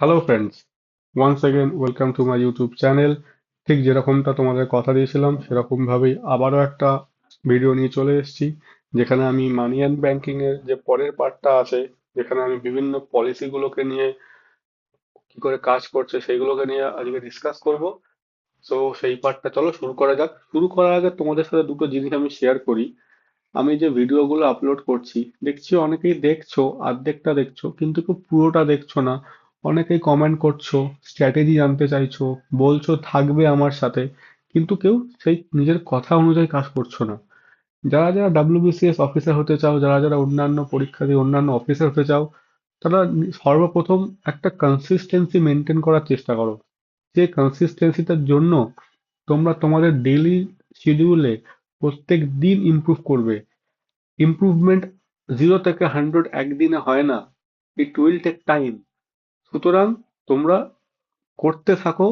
Hello friends, once again welcome to my YouTube channel. ঠিক যেরকমটা তোমাদের কথা দিয়েছিলাম সেরকম ভাবেই আবারও একটা ভিডিও নিয়ে চলে এসেছি, যেখানে আমি মানি অ্যান্ড ব্যাংকিং এর যে পরের পার্টটা আছে, যেখানে আমি বিভিন্ন পলিসিগুলোকে নিয়ে কি করে কাজ করছে সেইগুলোকে নিয়ে আজকে ডিসকাস করব। সো সেই পার্টটা চলো শুরু করা যাক। শুরু করার আগে তোমাদের সাথে দুটো জিনিস আমি শেয়ার করি। আমি যে ভিডিওগুলো আপলোড করছি, দেখছি অনেকেই দেখছো, অর্ধেকটা দেখছো কিন্তু কেউ পুরোটা দেখছো না। অনেকেই কমেন্ট করছো, স্ট্র্যাটেজি জানতে চাইছো, বলছো থাকবে আমার সাথে, কিন্তু কেউ সেই নিজের কথা অনুযায়ী কাজ করছো না। যারা যারা ডাব্লিউবিসিএস অফিসার হতে চাও, যারা যারা অন্যান্য পরীক্ষা দিয়ে অন্যান্য অফিসার হতে চাও, তারা সর্বপ্রথম একটা কনসিস্টেন্সি মেনটেন করার চেষ্টা করো। যে কনসিস্টেন্সিটার জন্য তোমরা তোমাদের ডেইলি শিডিউলে প্রত্যেক দিন ইমপ্রুভ করবে। ইমপ্রুভমেন্ট 0 থেকে 100 একদিনে হয় না, ইট উইল টেক টাইম। সুতরাং তোমরা করতে থাকো।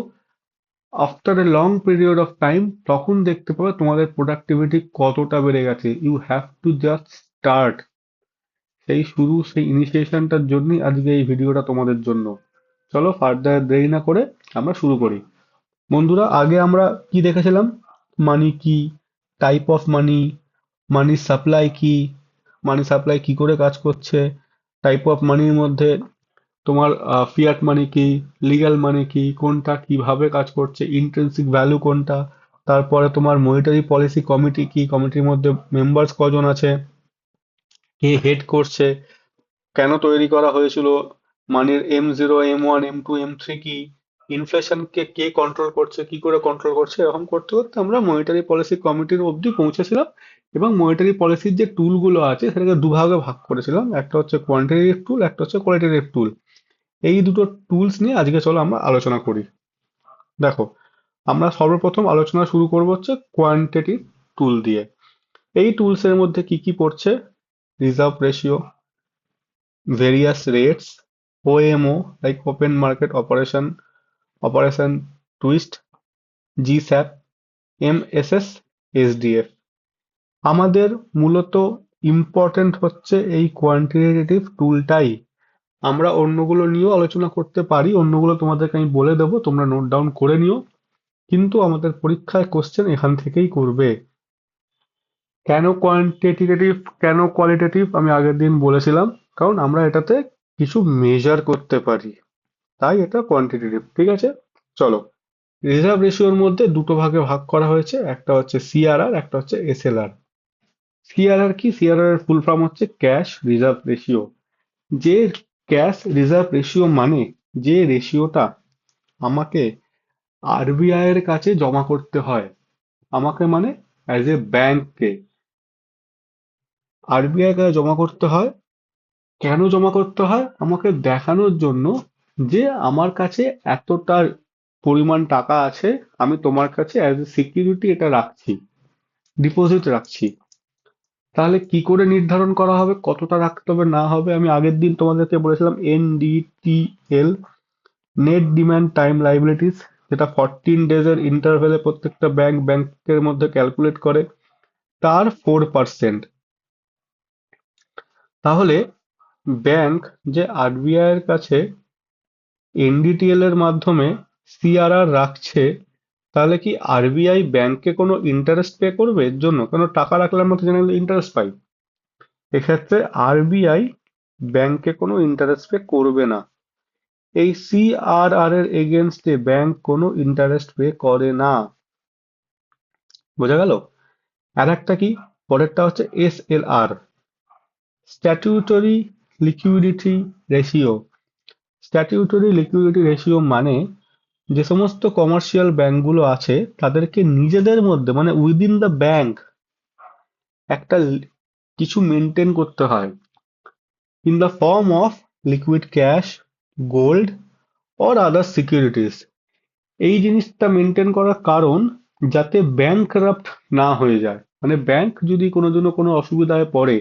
After a long period of time তখন দেখতে পাবে তোমাদের প্রোডাক্টিভিটি কতটা বেড়ে গেছে। You have to just start. সেই শুরু, সেই ইনিশিয়েশনটার জন্যই আজকে এই ভিডিওটা তোমাদের জন্য। চলো ফার্দার দেরি না করে আমরা শুরু করি। বন্ধুরা, আগে আমরা কি দেখেছিলাম? মানি কি, type of money, money supply কি, মানি সাপ্লাই কি করে কাজ করছে, টাইপ অফ মানির মধ্যে তোমার ফিয়াট মানি কি, লিগ্যাল মানি কি, কোনটা কিভাবে কাজ করছে, ইন্ট্রিনসিক ভ্যালু কোনটা, তারপরে তোমার মনিটারি পলিসি কমিটি কি, কমিটির মধ্যে মেম্বার্স কজন আছে, কে হেড করছে, কেন তৈরি করা হয়েছিল, মানির M0 M1 M2 M3 কি, ইনফ্লেশনকে কে কন্ট্রোল করছে, কি করে কন্ট্রোল করছে, এরকম করতে করতে আমরা মনিটারি পলিসি কমিটির অবধি পৌঁছেছিলাম। এবং মনিটারি পলিসির যে টুলগুলো আছে সেটাকে দুভাগে ভাগ করেছিলাম, একটা হচ্ছে কোয়ান্টিটেটিভ টুল, একটা হচ্ছে কোয়ালিটেটিভ টুল। এই দুটো টুলস নিয়ে আজকে চলো আমরা আলোচনা করি। দেখো, আমরা সর্বপ্রথম আলোচনা শুরু করবো হচ্ছে কোয়ান্টিটেটিভ টুল দিয়ে। এই টুলস এর মধ্যে কি কি পড়ছে? Reserve ratio, various rates, OMO like open market operation twist, GSAP, MSS, SDF। আমাদের মূলত ইম্পর্টেন্ট হচ্ছে এই কোয়ান্টিটেটিভ টুলটাই। আমরা অন্যগুলো নিয়েও আলোচনা করতে পারি, অন্যগুলো তোমাদেরকে আমি বলে দেবো, তোমরা নোট ডাউন করে নিও। কিন্তু আমাদের পরীক্ষায় কোশ্চেন এখান থেকেই করবে। কেন কোয়ান্টিটেটিভ, কেন কোয়ালিটেটিভ আমি আগের দিন বলেছিলাম, কারণ আমরা এটাতে কিছু মেজার করতে পারি, তাই এটা কোয়ান্টিটেটিভ। ঠিক আছে, চলো। রিজার্ভ রেশিওর মধ্যে দুটো ভাগে ভাগ করা হয়েছে, একটা হচ্ছে সিআরআর, একটা হচ্ছে এসএলআর। সিআরআর কি? সিআরআর এর ফুল ফর্ম হচ্ছে ক্যাশ রিজার্ভ রেশিও। যে ক্যাশ রিজার্ভ রেশিও মানে যে রেশিওটা আমাকে আরবিআই এর কাছে জমা করতে হয়। আমাকে মানে অ্যাজ এ ব্যাংককে আরবিআই এর কাছে জমা করতে হয়। কেন জমা করতে হয়? আমাকে দেখানোর জন্য যে আমার কাছে এতটা পরিমাণ টাকা আছে, আমি তোমার কাছে অ্যাজ এ সিকিউরিটি এটা রাখছি, ডিপোজিট রাখছি। তাহলে কি করে নির্ধারণ করা হবে কতটা রাখতে হবে না হবে? আমি আগের দিন তোমাদেরকে বলেছিলাম NDTL, net demand time liabilities, যেটা 14 ডেজের ইন্টারভেলে প্রত্যেকটা ব্যাংকের মধ্যে ক্যালকুলেট করে, তার 4%। তাহলে ব্যাংক যে আরবিআই এর কাছে এনডিটিএল এর মাধ্যমে সিআরআর রাখছে, তাহলে কি আরবিআই ব্যাংকে কোনো ইন্টারেস্ট পে করবে এর জন্য? কেন, টাকা রাখলে আমরা তো জেনারেলি ইন্টারেস্ট পাই। এক্ষেত্রে আরবিআই ব্যাংকে কোনো ইন্টারেস্ট পে করবে না। এই সিআরআর এর এগেনস্টে ব্যাংক কোনো ইন্টারেস্ট পে করে না। বোঝা গেল? আর একটা কি, পরেরটা হচ্ছে SLR, statutory liquidity ratio. Statutory liquidity ratio মানে যে সমস্ত কমার্শিয়াল ব্যাংকগুলো আছে তাদেরকে নিজেদের মধ্যে মানে উইদিন দ্য ব্যাংক একটা কিছু মেনটেন করতে হয়, in the form of liquid cash, gold or other securities. এই জিনিসটা মেনটেন করার কারণ যাতে ব্যাংক রাপ্ট না হয়ে যায়, মানে ব্যাংক যদি কোনো দিনও কোনো অসুবিধায় পড়ে,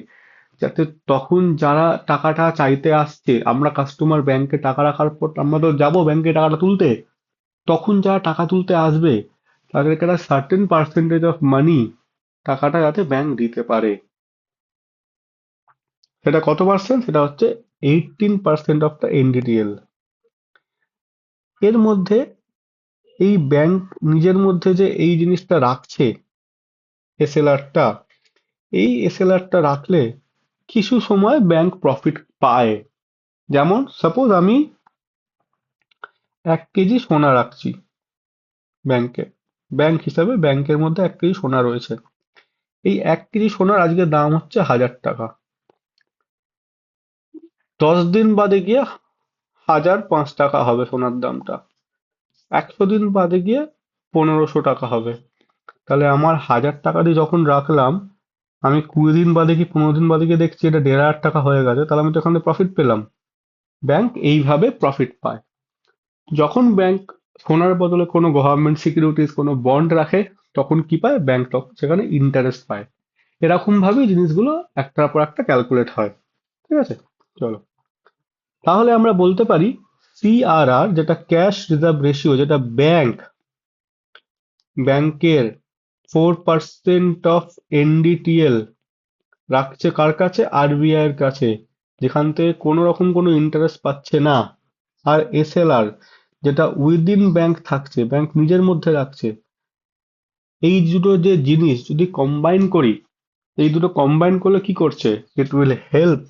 যাতে তখন যারা টাকাটা চাইতে আসছে, আমরা কাস্টমার ব্যাংকে টাকা রাখার পর আমরা তো যাবো ব্যাংকে টাকাটা তুলতে, তখন যারা টাকা তুলতে আসবে তাদেরকে একটা সার্টেন পার্সেন্টেজ অফ মানি টাকাটা যাতে ব্যাংক দিতে পারে। সেটা কত পার্সেন্ট? সেটা হচ্ছে 18% অফ দ্য এনডিটিএল। এর মধ্যে এই ব্যাংক নিজের মধ্যে যে এই জিনিসটা রাখছে, এসএলআরটা, এই এসএলআরটা রাখলে কিছু সময় ব্যাংক প্রফিট পায়। যেমন সাপোজ আমি 1 কেজি সোনা রাখছি ব্যাংকে, ব্যাংক হিসাবে ব্যাংকের মধ্যে 1 কেজি সোনা রয়েছে। এই 1 কেজি সোনার আজকে দাম হচ্ছে 1,000 টাকা। 10 দিন বাদে গিয়ে 1,005 টাকা হবে সোনার দামটা। 100 দিন বাদে গিয়ে 1,500 টাকা হবে। তাহলে আমার 1,000 টাকা দিয়ে যখন রাখলাম, আমি 20 দিন বাদে কি 15 দিন বাদে গিয়ে দেখছি এটা 1,500 টাকা হয়ে গেছে, তাহলে আমি তো এখানে প্রফিট পেলাম। ব্যাংক এইভাবে প্রফিট পায়। যখন ব্যাংক সোনার বদলে কোনো গভর্নমেন্ট সিকিউরিটিজ, কোনো বন্ড রাখে, তখন কি পায় ব্যাংক? তখন সেখানে ইন্টারেস্ট পায়। এরকম ভাবেই জিনিসগুলো একটার পর একটা ক্যালকুলেট হয়। ঠিক আছে, চলো। তাহলে আমরা বলতে পারি সিআরআর, যেটা ক্যাশ রিজার্ভ রেশিও, যেটা ব্যাংকের 4% অফ এনডিটিএল রাখছে কার কাছে? আরবিআই এর কাছে, যেখান থেকে কোনো রকম কোনো ইন্টারেস্ট পাচ্ছে না। আর এসএলআর, যেটা উইদিন ব্যাংক থাকছে, ব্যাংক নিজের মধ্যে রাখছে। এই দুটো যে জিনিস যদি কম্বাইন করি, এই দুটো কম্বাইন করলে কি করছে? It will help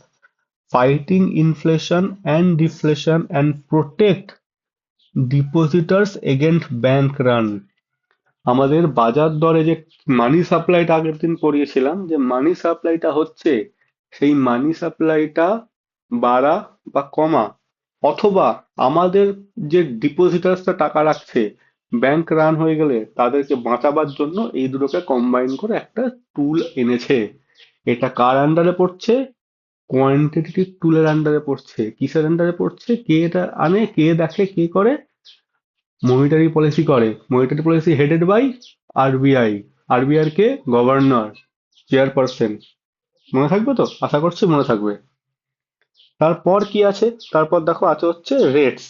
fighting inflation and deflation and protect depositors against bank run. আমাদের বাজার দরে যে মানি সাপ্লাইটা আগের দিন পড়িয়েছিলাম, যে মানি সাপ্লাইটা হচ্ছে, সেই মানি সাপ্লাইটা বাড়া বা কমা, অথবা আমাদের যে ডিপোজিটার্সরা টাকা রাখছে, ব্যাংক রান হয়ে গেলে তাদেরকে বাঁচাবার জন্য এই দুটোকে কম্বাইন করে একটা টুল এনেছে। এটা কার আন্ডারে পড়ছে? কোয়ান্টিটেটিভ টুলের আন্ডারে পড়ছে। কিসের আন্ডারে পড়ছে? কে এটা আনে, কে দেখে, কে করে? মনিটারি পলিসি করে। Monetary policy headed by RBI. RBI কে? Governor, chairperson. মনে থাকবে তো? আশা করছি মনে থাকবে। তারপর কি আছে? তারপর দেখো আছে হচ্ছে রেটস।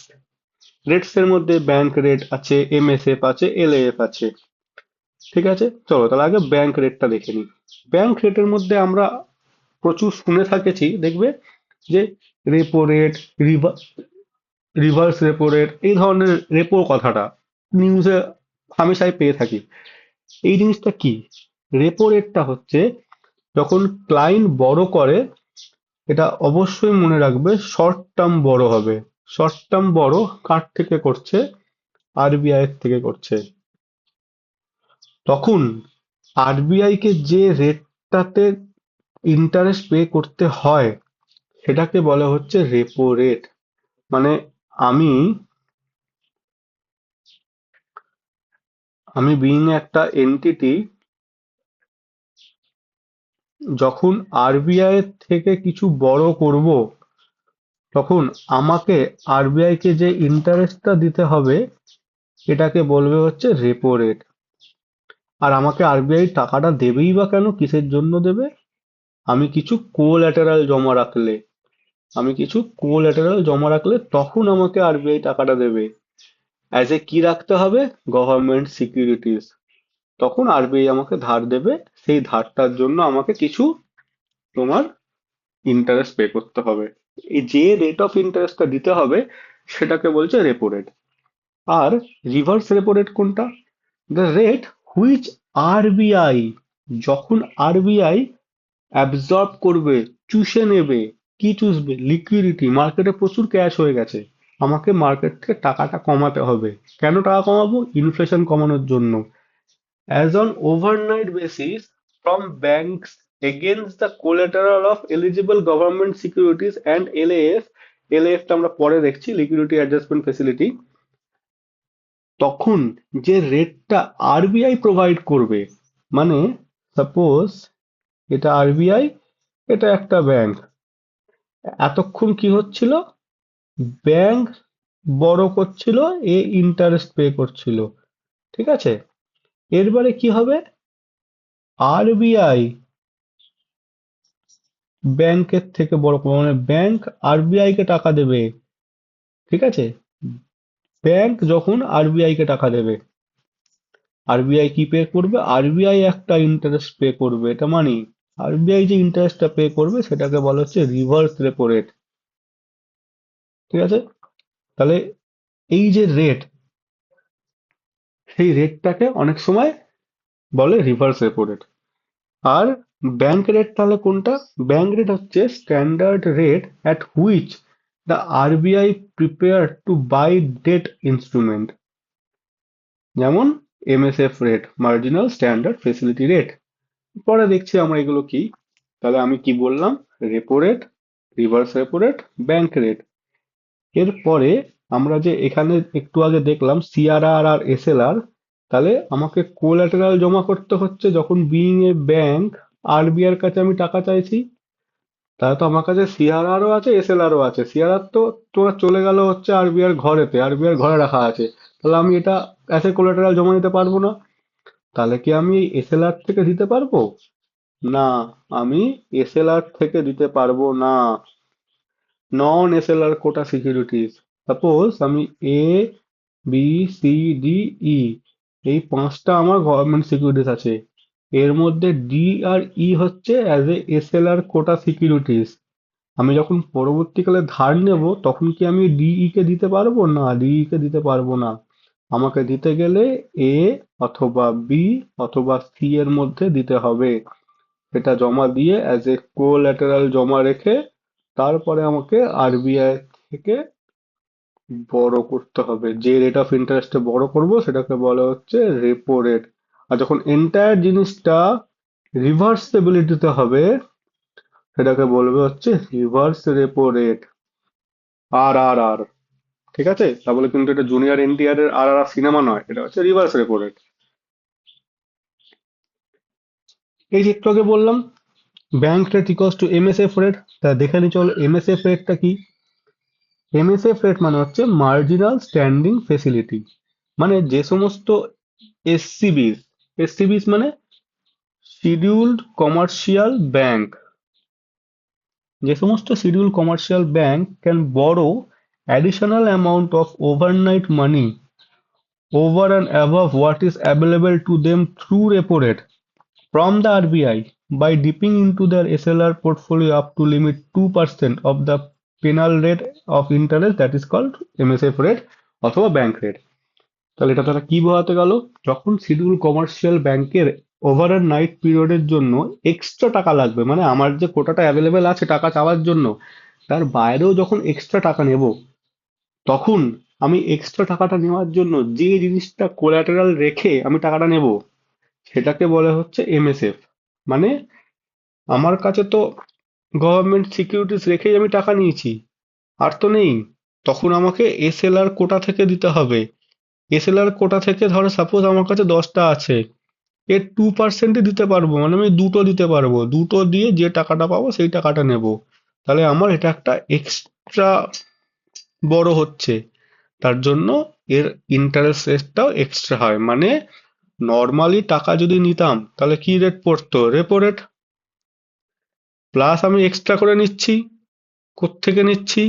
রেটস এর মধ্যে ব্যাংক রেট আছে, এমএসএফ আছে, এলএএফ আছে। ঠিক আছে, চলো তাহলে আগে ব্যাংক রেটটা দেখে নিই। ব্যাংক রেটের মধ্যে আমরা প্রচুর শুনে থাকেছি, দেখবে যে repo rate, reverse repo rate, এই ধরনের রেপো কথাটা নিউজে হামেশাই পেয়ে থাকি। এই জিনিসটা কি? রেপো রেটটা হচ্ছে যখন ক্লায়েন্ট বড় করে, এটা অবশ্যই মনে রাখবে শর্ট টার্ম বড় হবে। শর্ট টার্ম বড় কার থেকে করছে? আরবিআই এর থেকে করছে। তখন আরবিআই কে যে রেটটাতে ইন্টারেস্ট পে করতে হয়, সেটাকে বলা হচ্ছে রেপো রেট। মানে আমি আমি বিইং একটা এন্টিটি, যখন আরবিআই এর থেকে কিছু বড় করব, তখন আমাকে আরবিআই কে যে ইন্টারেস্টটা দিতে হবে, এটাকে বলবে হচ্ছে রেপো রেট। আর আমাকে আরবিআই টাকাটা দেবেই বা কেন, কিসের জন্য দেবে? আমি কিছু কোল্যাটারাল জমা রাখলে, তখন আমাকে আরবিআই টাকাটা দেবে। অ্যাজ এ কি রাখতে হবে? Government securities. তখন আরবিআই আমাকে ধার দেবে, সেই ধারটার জন্য আমাকে কিছু তোমার ইন্টারেস্ট পে করতে হবে। এই যে রেট অফ ইন্টারেস্টটা দিতে হবে, সেটাকে বলছে রেপো রেট। আর রিভার্স রেপো রেট কোনটা? দ্য রেট হুইচ আরবিআই, যখন আরবিআই অ্যাবজর্ব করবে, চুষে নেবে। কি চুষবে? লিকুইডিটি। মার্কেটে প্রচুর ক্যাশ হয়ে গেছে, আমাকে মার্কেট থেকে টাকাটা কমাতে হবে। কেন টাকা কমাবো? ইনফ্লেশন কমানোর জন্য। As on overnight basis from banks against the collateral of eligible government securities and LAF. এলএএফটা আমরা পরে দেখছি, লিকুইডিটি অ্যাডজাস্টমেন্ট ফেসিলিটি। তখন যে রেটটা আরবিআই প্রোভাইড করবে, মানে সাপোজ এটা আরবিআই, এটা একটা ব্যাংক। এতক্ষণ কি হচ্ছিল? ব্যাংক বড় করছিল, এ ইন্টারেস্ট পে করছিল। ঠিক আছে, এরবারে কি হবে? আরবিআই ব্যাংকের থেকে বড় করবে, মানে ব্যাংক আরবিআই কে টাকা দেবে। ঠিক আছে, ব্যাংক যখন আরবিআই কে টাকা দেবে, আরবিআই কি পে করবে? আরবিআই একটা ইন্টারেস্ট পে করবে, এটা মানি। আরবিআই যে ইন্টারেস্টটা পে করবে, সেটাকে বলা হচ্ছে রিভার্স রেপো রেট। ঠিক আছে, তাহলে এই যে রেট, সেই রেটটাকে অনেক সময় বলে রিভার্স রেপো রেট। আর ব্যাংক রেট তাহলে কোনটা? ব্যাংক রেট হচ্ছে standard rate at which the RBI prepare to buy debt instrument, যেমন MSF rate, marginal standard facility rate. পরে দেখছি আমরা এগুলো কি। তাহলে আমি কি বললাম? Repo rate, reverse repo rate, bank rate. এরপরে আমরা যে এখানে একটু আগে দেখলাম সিআরআর আর এসএলআর, তাহলে আমাকে কোল্যাটেরাল জমা করতে হচ্ছে যখন বিইং এ ব্যাংক আরবিআই এর কাছে আমি টাকা চাইছি। তাহলে তো আমার কাছে সিআরআর ও আছে, এসএলআর ও আছে। সিআরআর তো তোমার চলে গেল হচ্ছে আরবিআই এর ঘরেতে, আরবিআই এর ঘরে রাখা আছে। তাহলে আমি এটা অ্যাজ এ কোল্যাটেরাল জমা দিতে পারবো না। তাহলে কি আমি এসএলআর থেকে দিতে পারবো? না, আমি এসএলআর থেকে দিতে পারবো না। নন এসএলআর কোটা সিকিউরিটিজ, সাপোজ আমি এ, বি, সি, ডি, ই, এই পাঁচটা আমার গভর্নমেন্ট সিকিউরিটিজ আছে। এর মধ্যে ডি আর ই হচ্ছে as a SLR quota securities. আমি যখন পরবর্তীকালে ধার নেব তখন কি আমি ডিই কে দিতে পারবো? না, ডিই কে দিতে পারবো না। আমাকে দিতে গেলে এ অথবা বি অথবা সি এর মধ্যে দিতে হবে। এটা জমা দিয়ে অ্যাজ এ কোল্যাটারাল জমা রেখে তারপরে আমাকে আরবিআই থেকে বড় করতে হবে। যে রেট অফ ইন্টারেস্টে বড় করব সেটাকে বলা হচ্ছে রেপো রেট। আর যখন এন্টায়ার জিনিসটা রিভার্সিবিলিটিতে হবে সেটাকে বলবে হচ্ছে রিভার্স রেপো রেট, আর আর আর। ঠিক আছে? তাহলে কিন্তু এটা জুনিয়র এনটিআর এর আর আর সিনেমা নয়, এটা হচ্ছে রিভার্স রেপো রেট। এই যে একটু আগে বললাম bank rate equals to MSF rate, তা দেখে নি চলো এমএসএফ রেটটা কি। এমএসএফ রেট মানে হচ্ছে মার্জিনাল স্ট্যান্ডিং ফেসিলিটি। মানে যে সমস্ত এসসিবিস, এসসিবিস মানে শিডিউলড কমার্শিয়াল ব্যাংক, যে সমস্ত শিডিউল কমার্শিয়াল ব্যাংক ক্যান বড়ো additional amount of overnight money over and above what is available to them through repo rate from the RBI by dipping into their SLR portfolio up to limit 2% of the penal rate of interest, that is called MSF rate অথবা bank rate. তাহলে এটা তারা কি বোঝাতে গেল? যখন schedule commercial ব্যাংকের over night পিরিয়ডের জন্য এক্সট্রা টাকা লাগবে, মানে আমার যে কোটাটা অ্যাভেলেবেল আছে টাকা চাওয়ার জন্য, তার বাইরেও যখন এক্সট্রা টাকা নেব, তখন আমি এক্সট্রা টাকাটা নেওয়ার জন্য যে জিনিসটা কোলাটেরাল রেখে আমি টাকাটা নেব সেটাকে বলে হচ্ছে এমএসএফ। মানে আমার কাছে তো গভর্নমেন্ট সিকিউরিটিজ রেখেই আমি টাকা নিয়েছি, আর তো নেই। তখন আমাকে এসএলআর কোটা থেকে দিতে হবে। এসএলআর কোটা থেকে ধরো সাপোজ আমার কাছে 10টা আছে, এর 2%ই দিতে পারবো, মানে আমি দুটো দিতে পারবো। দুটো দিয়ে যে টাকাটা পাবো সেই টাকাটা নেব। তাহলে আমার এটা একটা এক্সট্রা বড় হচ্ছে, তার জন্য এর ইন্টারেস্ট রেটটাও এক্সট্রা হয়। মানে নর্মালি টাকা যদি নিতাম তাহলে কি রেট পড়তো? Repo rate. প্লাস আমি এক্সট্রা করে নিচ্ছি। কোত্থেকে নিচ্ছি?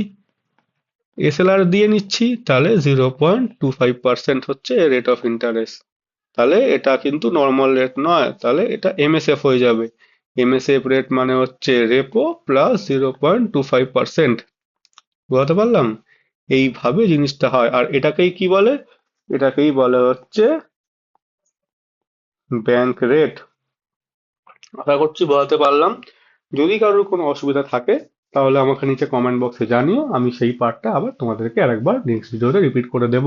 এসএলআর দিয়ে নিচ্ছি, তাহলে 0.25% হচ্ছে রেট অফ ইন্টারেস্ট। তাহলে এটা কিন্তু নর্মাল রেট নয়, তাহলে এটা এমএসএফ হয়ে যাবে। এমএসএফ রেট মানে হচ্ছে রেপো প্লাস 0.25%। বুঝতে পারলাম? এইভাবে জিনিসটা হয়। আর এটাকেই কি বলে? এটাকেই বলে হচ্ছে ব্যাংক রেট। আশা করছি বোঝাতে পারলাম। যদি কারোর কোনো অসুবিধা থাকে তাহলে আমাকে নিচে কমেন্ট বক্সে জানিও, আমি সেই পার্টটা আবার তোমাদেরকে আরেকবার নেক্সট ভিডিওতে রিপিট করে দেব।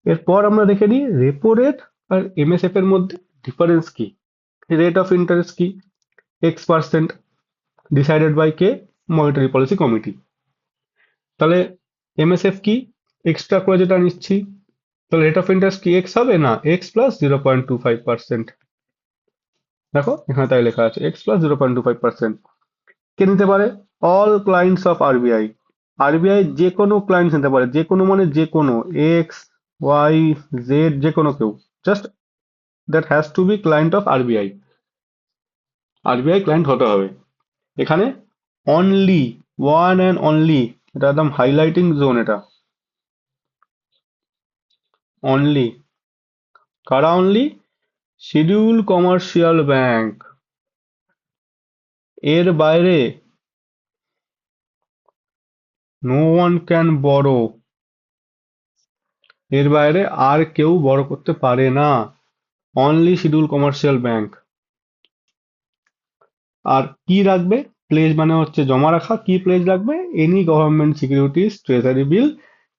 এরপর আমরা দেখে নিই রেপো রেট আর এমএসএফ এর মধ্যে ডিফারেন্স কি। রেট অফ ইন্টারেস্ট কি? X% ডিসাইডেড বাই কে? Monetary policy committee. তাহলে এমএসএফ কি? এক্সট্রা করে যেটা নিচ্ছি। তাহলে রেট অফ ইন্টারেস্ট কি এক্স হবে? না, এক্স প্লাস 0.25%। দেখো এখানে তাই লেখা আছে এক্স প্লাস 0.25%। কে নিতে পারে? All clients of RBI. RBI যে কোনো ক্লায়েন্টস নিতে পারে, যে কোনো মানে যে কোনো, এক্স, ওয়াই, জেড, যে কোনো কেউ। Just that has to be client of RBI. RBI client হতে হবে। এখানে অনলি, ওয়ান অ্যান্ড অনলি, এটা একদম হাইলাইটিং জোন। এটা অনলি কারা? Only schedule commercial bank. এর বাইরে নো ওয়ান ক্যান বড়ো। এর বাইরে আর কেউ বড় করতে পারে না, অনলি শিডিউল কমার্শিয়াল ব্যাংক। আর কি রাখবে? প্লেজ মানে হচ্ছে জমা রাখা। কি প্লেজ রাখবে? Any government securities, treasury bill,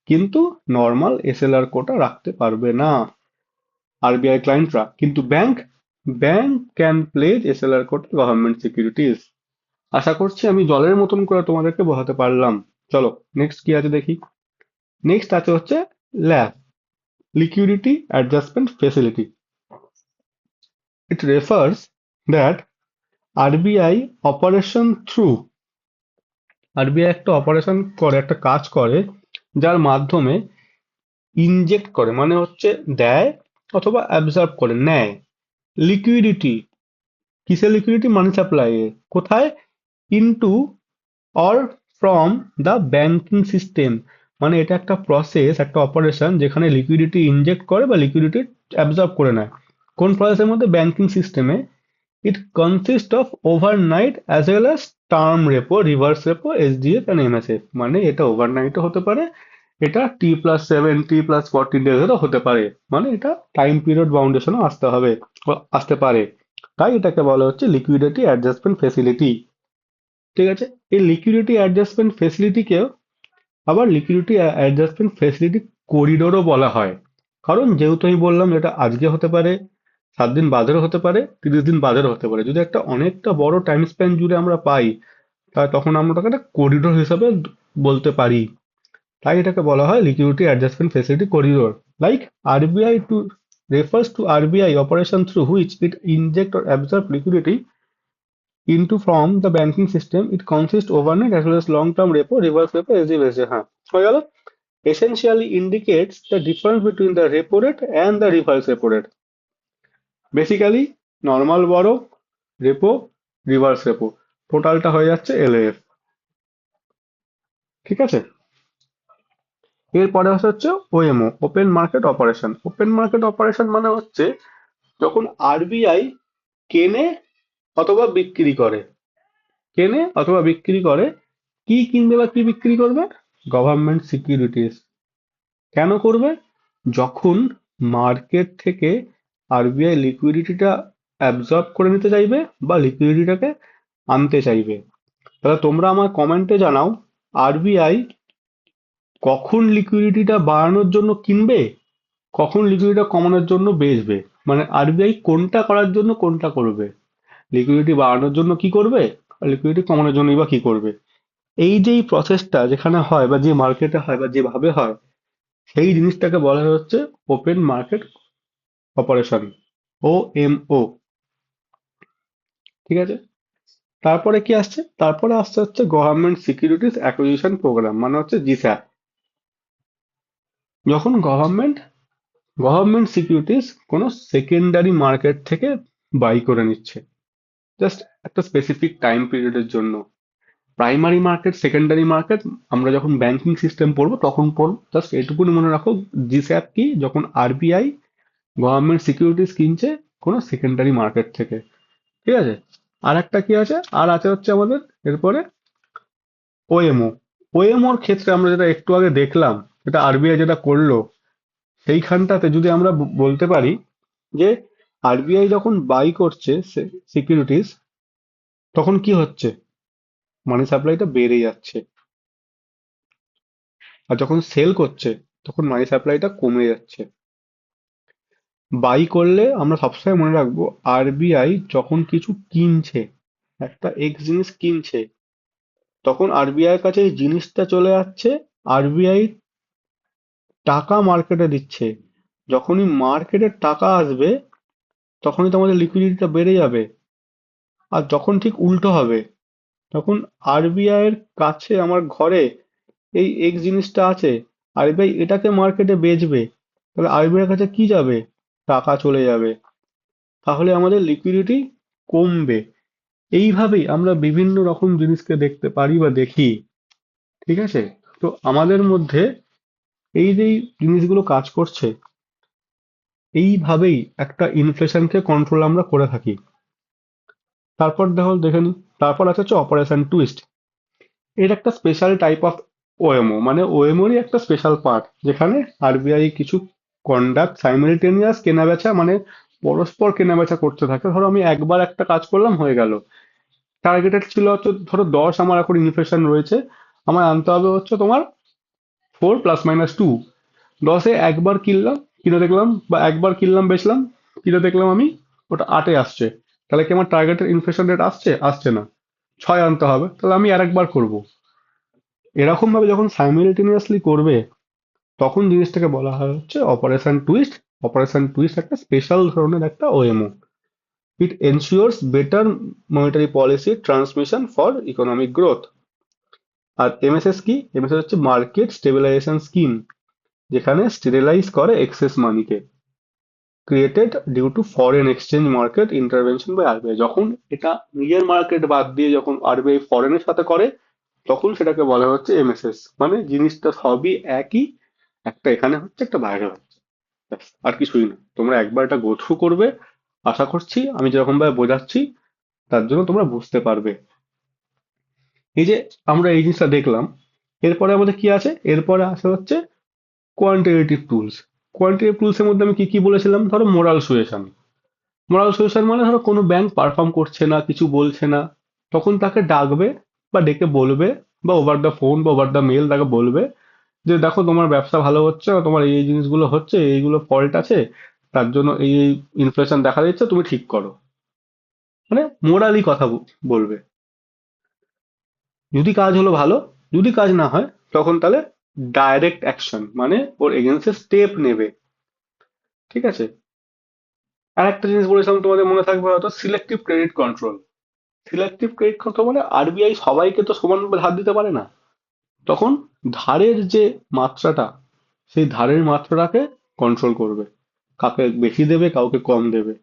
কিন্তু নর্মাল এসএলআর কোটা রাখতে পারবে না আরবিআই ক্লায়েন্টরা। কিন্তু bank, bank can pledge SLR quota government securities. আশা করছি আমি জলের মতন করে তোমাদেরকে বোঝাতে পারলাম। চলো নেক্সট কি আছে দেখি। নেক্সট আছে হচ্ছে lab, liquidity adjustment facility. It refers that RBI operation through, RBI একটা অপারেশন করে, একটা কাজ করে, যার মাধ্যমে ইনজেক্ট করে মানে হচ্ছে দেয় অথবা অ্যাবজর্ব করে নেয় লিকুইডিটি। কিসের লিকুইডিটি? Money supply a. কোথায়? Into or from the banking system. মানে এটা একটা প্রসেস, একটা অপারেশন যেখানে লিকুইডিটি ইনজেক্ট করে বা লিকুইডিটি অ্যাবজর্ব করে নেয়। কোন প্রসেসের মধ্যে? ব্যাংকিং সিস্টেমে। It consist of overnight as well as term repo, reverse repo, SDF and MSF. মানে এটা ওভারনাইটও হতে পারে, এটা T+7, T+14 ডেজেরও হতে পারে। মানে এটা টাইম পিরিয়ড বাউন্ডেশনও আসতে হবে, আসতে পারে। তাই এটাকে বলা হচ্ছে লিকুইডিটি অ্যাডজাস্টমেন্ট ফেসিলিটি। ঠিক আছে? এই লিকুইডিটি অ্যাডজাস্টমেন্ট ফেসিলিটিকেও আবার লিকুইডিটি অ্যাডজাস্টমেন্ট ফেসিলিটি করিডোরও বলা হয়। কারণ যেহেতু আমি বললাম এটা আজকে হতে পারে, 7 দিন বাদেরও হতে পারে, 30 দিন বাদেরও হতে পারে। যদি একটা অনেকটা বড় টাইম স্প্যান জুড়ে আমরা পাই, তাহলে তখন আমরা ওটাকে একটা করিডোর হিসাবে বলতে পারি। তাই এটাকে বলা হয় liquidity adjustment facility corridor. Like RBI to refers to RBI operation through which it inject or absorb liquidity into from the banking system. It consists overnight as well as long-term repo, reverse repo, SDLC. হ্যাঁ, হয়ে গেল। Essentially indicates the difference between the repo rate and the reverse repo rate. Basically, normal বড়, repo, reverse repo, টোটালটা হয়ে যাচ্ছে LAF. ঠিক আছে? এরপরে হচ্ছে OMO, open market operation. Open market operation মানে হচ্ছে যখন আরবিআই কেনে অথবা বিক্রি করে, কেনে অথবা বিক্রি করে। কি কিনবে বা কি বিক্রি করবে? Government securities. কেন করবে? যখন মার্কেট থেকে আরবিআই লিকুইডিটিটা অ্যাবজর্ব করে নিতে চাইবে বা লিকুইডিটিটাকে আনতে চাইবে। তাহলে তোমরা আমার কমেন্টে জানাও, আরবিআই কখন লিকুইডিটিটা বাড়ানোর জন্য কিনবে, কখন লিকুইডিটিটা কমানোর জন্য বেচবে। মানে আরবিআই কোনটা করার জন্য কোনটা করবে? লিকুইডিটি বাড়ানোর জন্য কি করবে, আর লিকুইডিটি কমানোর জন্যই বা কি করবে? এই যে এই প্রসেসটা যেখানে হয় বা যে মার্কেটে হয় বা যেভাবে হয়, সেই জিনিসটাকে বলা হচ্ছে ওপেন মার্কেট অপারেশন, OMO। ঠিক আছে? তারপরে কি আসছে? তারপরে আসছে হচ্ছে গভর্নমেন্ট সিকিউরিটিজ অ্যাকুইজিশন প্রোগ্রাম, মানে হচ্ছে জিস্যাপ। যখন গভর্নমেন্ট সিকিউরিটিজ কোনো সেকেন্ডারি মার্কেট থেকে বাই করে নিচ্ছে, জাস্ট একটা স্পেসিফিক টাইম পিরিয়ডের জন্য। প্রাইমারি মার্কেট, সেকেন্ডারি মার্কেট আমরা যখন ব্যাংকিং সিস্টেম পড়বো তখন পড়বো। জাস্ট এটুকুনি মনে রাখো, জিস্যাপ কি? যখন আরবিআই গভর্নমেন্ট সিকিউরিটিজ কিনছে কোনো সেকেন্ডারি মার্কেট থেকে। ঠিক আছে? আর একটা কি আছে? আর আছে হচ্ছে আমাদের এরপরে ওএমও। ওএমওর ক্ষেত্রে আমরা যেটা একটু আগে দেখলাম, যেটা আরবিআই যেটা করলো, সেইখানটাতে যদি আমরা বলতে পারি যে আরবিআই যখন বাই করছে সিকিউরিটিজ, তখন কি হচ্ছে? মানি সাপ্লাইটা বেড়ে যাচ্ছে। আর যখন সেল করছে তখন মানি সাপ্লাইটা কমে যাচ্ছে। বাই করলে আমরা সবসময় মনে রাখবো, আরবিআই যখন কিছু কিনছে, একটা এক্স জিনিস কিনছে, তখন আরবিআই এর কাছে এই জিনিসটা চলে যাচ্ছে, আরবিআই টাকা মার্কেটে দিচ্ছে। যখনই মার্কেটে টাকা আসবে তখনই তো আমাদের লিকুইডিটিটা বেড়ে যাবে। আর যখন ঠিক উল্টো হবে, তখন আরবিআই এর কাছে আমার ঘরে এই এক্স জিনিসটা আছে, আরবিআই এটাকে মার্কেটে বেচবে, তাহলে আরবিআই এর কাছে কি যাবে? টাকা চলে যাবে। তাহলে আমাদের লিকুইডিটি কমবে। এইভাবেই আমরা বিভিন্ন রকম জিনিসকে দেখতে পারি বা দেখি। ঠিক আছে? তো আমাদের মধ্যে এই যে এই জিনিসগুলো কাজ করছে, এইভাবেই একটা ইনফ্লেশনকে কন্ট্রোল আমরা করে থাকি। তারপর দেখো, দেখে নি। তারপর আছে হচ্ছে অপারেশন টুইস্ট। এটা একটা স্পেশাল টাইপ অফ ওএমও মানে ওএমওরই একটা স্পেশাল পার্ট, যেখানে আরবিআই কিছু কন্ডাক্ট সাইমালটেনিয়াস কেনাবেচা মানে পরস্পর কেনাবেচা করতে থাকে। ধরো আমি একবার একটা কাজ করলাম, হয়ে গেল। টার্গেটেড ছিল হচ্ছে ধরো 10, আমার এখন ইনফ্লেশন রয়েছে, আমার আনতে হবে হচ্ছে তোমার 4 ± 2। 10-এ একবার কিনলাম, কিনে দেখলাম, বা একবার কিনলাম বেচলাম, কিনে দেখলাম আমি ওটা 8-এ আসছে। তাহলে কি আমার টার্গেটের ইনফ্লেশন রেট আসছে? আসছে না। 6 আনতে হবে, তাহলে আমি আরেকবার করব। এরকম ভাবে যখন সাইমেলটেনিয়াসলি করবে, তখন জিনিসটাকে বলা হয় হচ্ছে অপারেশন টুইস্ট। অপারেশন টুইস্ট একটা স্পেশাল ধরনের একটা OMO. It ensures better monetary policy transmission for economic growth. আর এমএসএস কি? এমএসএস হচ্ছে মার্কেট স্টেবিলাইজেশন স্কিম, যেখানে স্টেরিলাইজ করে এক্সেস মানিকে created due to foreign exchange market intervention by RBI. যখন এটা নিজের মার্কেট বাদ দিয়ে যখন আরবিআই ফরেনের সাথে করে, তখন সেটাকে বলা হচ্ছে এমএসএস। মানে জিনিসটা সবই একই, একটা এখানে হচ্ছে, একটা বাইরে হচ্ছে, ব্যাস, আর কিছুই না। তোমরা একবার এটা গো থ্রু করবে, আশা করছি আমি যেরকম ভাবে বোঝাচ্ছি তার জন্য তোমরা বুঝতে পারবে। এই যে আমরা এই জিনিসটা দেখলাম, এরপরে আমাদের কি আছে? এরপরে আসে হচ্ছে কোয়ান্টিটেটিভ টুলস। কোয়ান্টিটেটিভ টুলস এর মধ্যে আমি কি কি বলেছিলাম? ধরো মোরাল সুয়েশন। মোরাল সুয়েশন মানে ধরো কোনো ব্যাংক পারফর্ম করছে না, কিছু বলছে না, তখন তাকে ডাকবে বা ডেকে বলবে, বা ওভার দ্য ফোন বা ওভার দ্য মেল তাকে বলবে যে দেখো তোমার ব্যবসা ভালো হচ্ছে না, তোমার এই এই জিনিসগুলো হচ্ছে, এইগুলো ফল্ট আছে, তার জন্য এই এই ইনফ্লেশন দেখা দিচ্ছে, তুমি ঠিক করো। মানে মোরালি কথা বলবে। যদি কাজ হলো ভালো, যদি কাজ না হয় তখন তাহলে ডাইরেক্ট অ্যাকশন মানে ওর এগেনস্টে স্টেপ নেবে। ঠিক আছে। আর একটা জিনিস বলেছিলাম, তোমাদের মনে থাকবে হয়তো, selective credit control. Selective credit control মানে আরবিআই সবাইকে তো সমানভাবে ধার দিতে পারে না, তখন ধারের যে মাত্রাটা, সেই ধারের মাত্রাটাকে কন্ট্রোল করবে, কাকে বেশি দেবে কাউকে কম দেবে।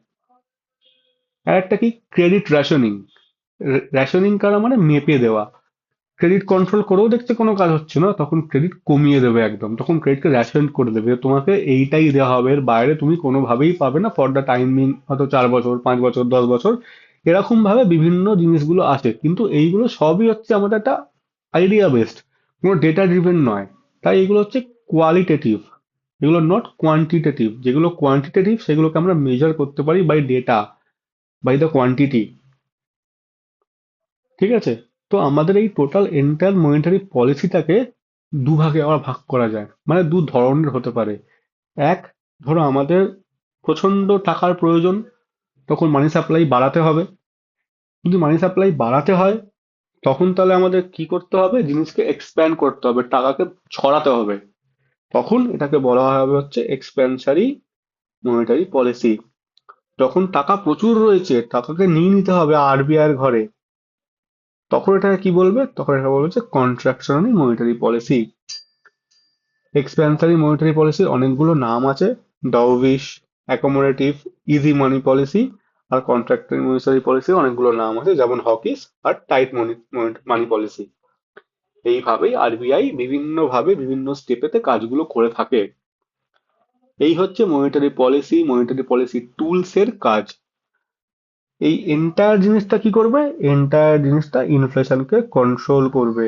আর একটা কি, ক্রেডিট রেশনিং। রেশনিং করা মানে মেপে দেওয়া। ক্রেডিট কন্ট্রোল করেও দেখছে কোনো কাজ হচ্ছে না, তখন ক্রেডিট কমিয়ে দেবে একদম, তখন ক্রেডিটকে রেশন করে দেবে, তোমাকে এইটাই দেওয়া হবে, এর বাইরে তুমি কোনোভাবেই পাবে না ফর দ্য টাইমিং, হয়তো 4 বছর, 5 বছর, 10 বছর। এরকম ভাবে বিভিন্ন জিনিসগুলো আছে, কিন্তু এইগুলো সবই হচ্ছে আমাদের একটা আইডিয়া বেসড, কোনো ডেটা ড্রিভেন নয়। তাই এগুলো হচ্ছে কোয়ালিটেটিভ, এগুলো নট কোয়ান্টিটেটিভ। যেগুলো কোয়ান্টিটেটিভ সেগুলোকে আমরা মেজার করতে পারি by data, by the quantity. ঠিক আছে। তো আমাদের এই টোটাল এন্টায়ার মনিটারি পলিসিটাকে দুভাগে আবার ভাগ করা যায়, মানে দু ধরনের হতে পারে। এক, ধরো আমাদের প্রচন্ড টাকার প্রয়োজন, তখন মানি সাপ্লাই বাড়াতে হবে। যদি মানি সাপ্লাই বাড়াতে হয়, তখন তাহলে আমাদের কি করতে হবে? জিনিসকে এক্সপ্যান্ড করতে হবে, টাকাকে ছড়াতে হবে। তখন এটাকে বলা হবে হচ্ছে এক্সপ্যানসারি মনিটারি পলিসি। যখন টাকা প্রচুর রয়েছে, টাকাকে নিয়ে নিতে হবে আরবিআই এর ঘরে, তখন এটাকে কি বলবে? তখন এটা বলবে যে contractionary monetary policy. Expansionary monetary পলিসির অনেকগুলো নাম আছে: ডাউভিশ, অ্যাকোমোডেটিভ, ইজি মানি পলিসি। আর কন্ট্রাক্টরি মনিটারি পলিসির অনেকগুলো নাম আছে, যেমন হকিস আর টাইট মানি মানি পলিসি। এইভাবেই আরবিআই বিভিন্ন ভাবে বিভিন্ন স্টেপেতে কাজগুলো করে থাকে। এই হচ্ছে মনিটারি পলিসি টুলস এর কাজ। এই এন্টায়ার জিনিসটা কি করবে? এন্টায়ার জিনিসটা ইনফ্লেশনকে কন্ট্রোল করবে।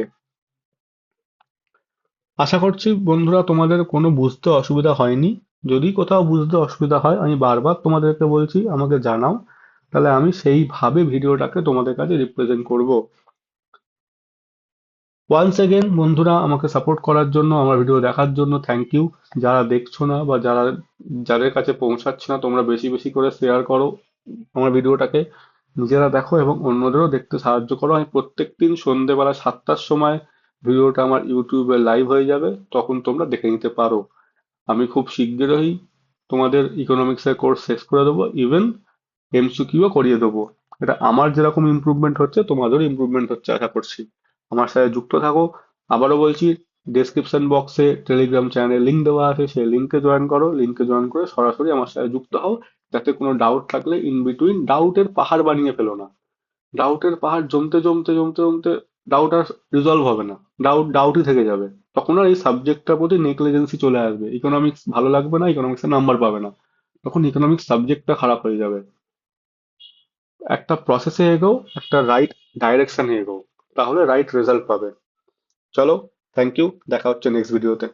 আশা করছি বন্ধুরা তোমাদের কোনো বুঝতে অসুবিধা হয়নি। যদি কোথাও বুঝতে অসুবিধা হয়, আমি বারবার তোমাদেরকে বলছি আমাকে জানাও, তাহলে আমি সেইভাবে ভিডিওটাকে তোমাদের কাছে রিপ্রেজেন্ট করব। ওয়ান্স এগেন বন্ধুরা, আমাকে সাপোর্ট করার জন্য, আমার ভিডিও দেখার জন্য থ্যাংক ইউ। যারা দেখছো না বা যাদের কাছে পৌঁছাচ্ছে না, তোমরা বেশি বেশি করে শেয়ার করো আমার ভিডিওটাকে। নিজেরা দেখো এবং অন্যদেরও দেখতে সাহায্য করো। আমি প্রত্যেকদিন সন্ধ্যেবেলা 7টার সময় ভিডিওটা আমার ইউটিউবে লাইভ হয়ে যাবে, তখন তোমরা দেখে নিতে পারো। আমি খুব শিগগিরই তোমাদের ইকোনমিক্স এর কোর্স শেষ করে দেবো, ইভেন এমসিকিউও করিয়ে দেবো। এটা আমার যেরকম ইমপ্রুভমেন্ট হচ্ছে, তোমাদেরও ইমপ্রুভমেন্ট হচ্ছে আশা করছি। আমার সাথে যুক্ত থাকো। আবারও বলছি, ডেসক্রিপশন বক্সে টেলিগ্রাম চ্যানেলের লিঙ্ক দেওয়া আছে, সেই লিঙ্কে জয়েন করো। লিঙ্কে জয়েন করে সরাসরি আমার সাথে যুক্ত হও, যাতে কোনো ডাউট থাকলে ইন বিটুইন ডাউটের পাহাড় বানিয়ে ফেলো না। ডাউটের পাহাড় জমতে জমতে জমতে জমতে ডাউট আর রিজলভ হবে না, ডাউট ডাউটই থেকে যাবে। তখন আর এই সাবজেক্টটার প্রতি নেগলিজেন্সি চলে আসবে, ইকোনমিক্স ভালো লাগবে না, ইকোনমিক্সের নাম্বার পাবে না, তখন ইকোনমিক্স সাবজেক্টটা খারাপ হয়ে যাবে। একটা প্রসেসে এগোও, একটা রাইট ডাইরেকশনে এগোও, তাহলে রাইট রেজাল্ট পাবে। চলো, থ্যাংক ইউ, দেখা হচ্ছে নেক্সট ভিডিওতে।